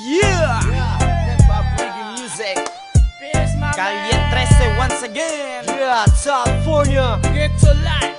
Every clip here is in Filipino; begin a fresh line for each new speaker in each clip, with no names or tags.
Yeah! Hip-hop reggae music. Calle 13 once again. Yeah, California. Get to life.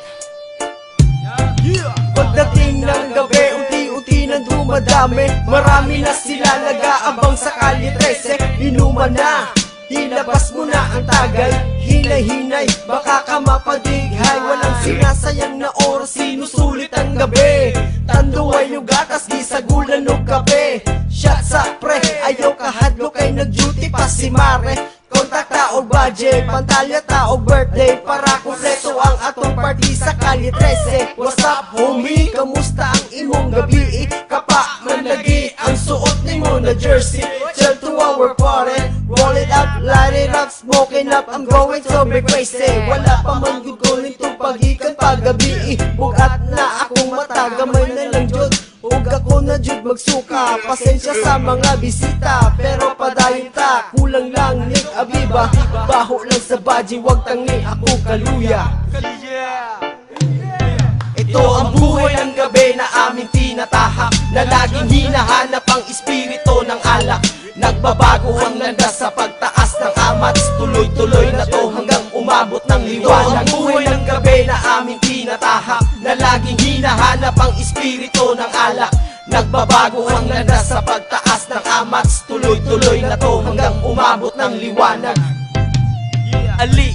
Yeah.
Pagdating ng gabi, unti-unti nang dumadami. Marami na sila nag-aabang sa Calle 13. Inuman na, ilabas mo na ang tagay. Hinay-hinay, baka ka mapadighay. Walang sinasayang na oras, sinusulit ang gabi. Tanduay yung gatas, di sagulan o kape. Shot sa pre, ayaw kahadlo kay nag-duty pa si Mare. Kontak taog budget, pantalya taog birthday. Para kumpleto ang atong party sa Calle 13. What's up homie, kamusta ang imong gabi? Kapa man lagi ang suot ni mo na jersey. Chill to our party, roll it up, light it up, smoking up. I'm going so big crazy. Wala pa man gugunin to pagikan paggabi. Bugat na akong mata, gamay na lang jud. Huwag ako na jud magsuka, pasensya sa mga bisita. Pero padayon ta, kulang lang Nick Aviva. Baho lang sa baji, wag tangi ako kaluya. Ito ang buhay ng gabi na aming tinatahak, na laging hinahanap ang espiritu ng alak. Nagbabago ang landas sa pagtaas ng amats. Tuloy-tuloy na to hanggang umabot ng liwanag. Ito ang buhay ng gabi na aming tinatahak, na laging hinahanap ang espiritu ng alak. Nagbabago ang landas sa pagtaas ng amats. Tuloy-tuloy na to hanggang umabot ng liwanag.
Ali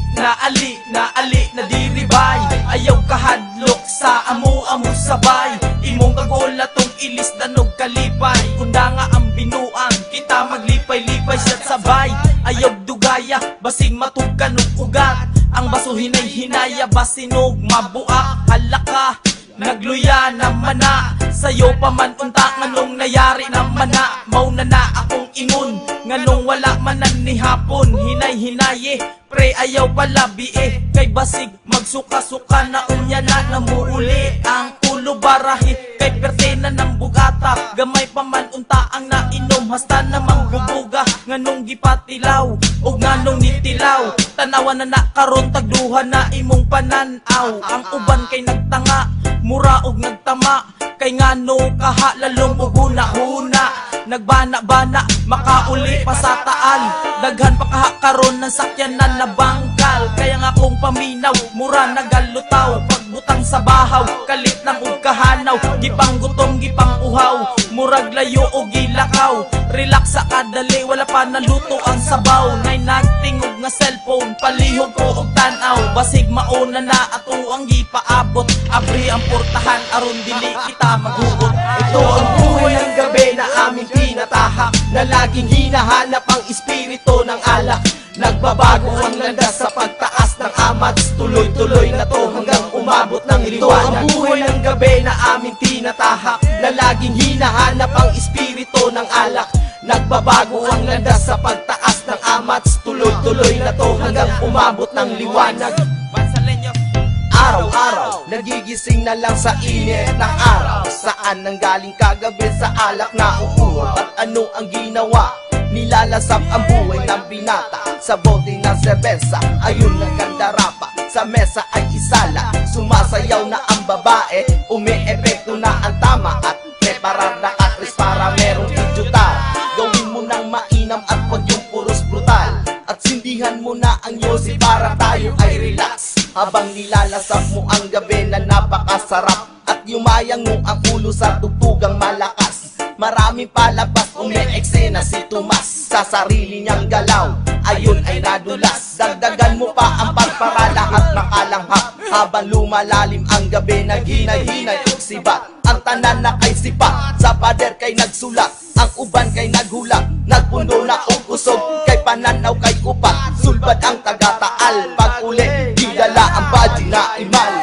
na diribay. Ayaw kahadlok sa amo sabay. Imong kagola tong ilis danog kalipay. Kunda nga ang binuang, kita maglipay-lipay siya't sabay. Ayaw dugaya, basing matugkan og ugat. Ang baso hinay-hinaya, basinog mabuak. Halaka, nagluya naman na. Sayo pa man unta, nganong nayari naman na. Mauna na akong ingon, nganong wala manan ni hapon. Hinay-hinaye, pre ayaw palabi kay basig magsuka-suka na unya na namuuli. Ang ulo barahi, kay perte na ng bugata. Gamay pa man unta ang nainom, hasta namang bubuga. Nganong gipatilaw, o nganong nitilaw. Tanawan na nakaron, tagduha na imong pananaw. Ang uban kay nagtanga, mura og nagtama. Kay ngano kaha lalong og huna-huna. Nagbana-bana, makauli pa sa taal. Daghan pa kaha karon ng sakyanan na bangkal. Kaya nga kung paminaw, mura nagalutaw. Pagbutang sa bahaw, kalit ng ug kahanaw. Gipang gutom, gipang uhaw, murag layo o gilakaw. Relax sa kadali, wala pa naluto ang sabaw. Nay nagtingog nga cellphone, palihog ko og tanaw. Basig mauna na ato ang gipaabot. Abri ang portahan, aron dili kita maghugot.
Ito ang buhay ng gabi na aming tinatahak, na laging hinahanap ang espiritu ng alak. Nagbabago ang landas sa pagtaas ng amats. Tuloy-tuloy na to hanggang umabot ng liwanag. Ito ang buhay ng gabi na aming tinatahak, na laging hinahanap ang espiritu ng alak. Nagbabago ang landas sa pagtaas ng amats. Tuloy-tuloy na to hanggang umabot ng liwanag. Araw-araw, nagigising na lang sa init ng araw. Saan nanggaling kagabi sa alak na uumot? At ano ang ginawa? Nilalasap ang buhay ng binata sa bote ng serbesa. Ayun nagkandarapa, sa mesa ay isala. Sumasayaw na ang babae, umi-epekto na ang tama. At preparar na katris para merong idyutar. Gawin mo ng mainam at wag yung puros brutal. At sindihan mo na ang yosi para tayo ay relax. Habang nilalasap mo ang gabi na napakasarap. At yumayang mo ang ulo sa tugtugang malakas. Maraming palabas, umi-eksena si Tomas. Sa sarili niyang galaw, ayun ay nadulas. Dagdagan mo pa ang pagpara, lahat nakalanghap. Habang lumalalim ang gabi, naghinay-hinay ug sibat. Ang tanan na kay sipa, sa pader kay nagsulat. Ang uban kay naghulak, nagpuno na og usog. Kay pananaw kay upat, sulbad ang taga-taal. Pag uli, gidala ang baji na imal.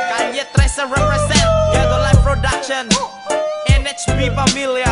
Calle 13 represent Ghetto Life Production, NHB Familia.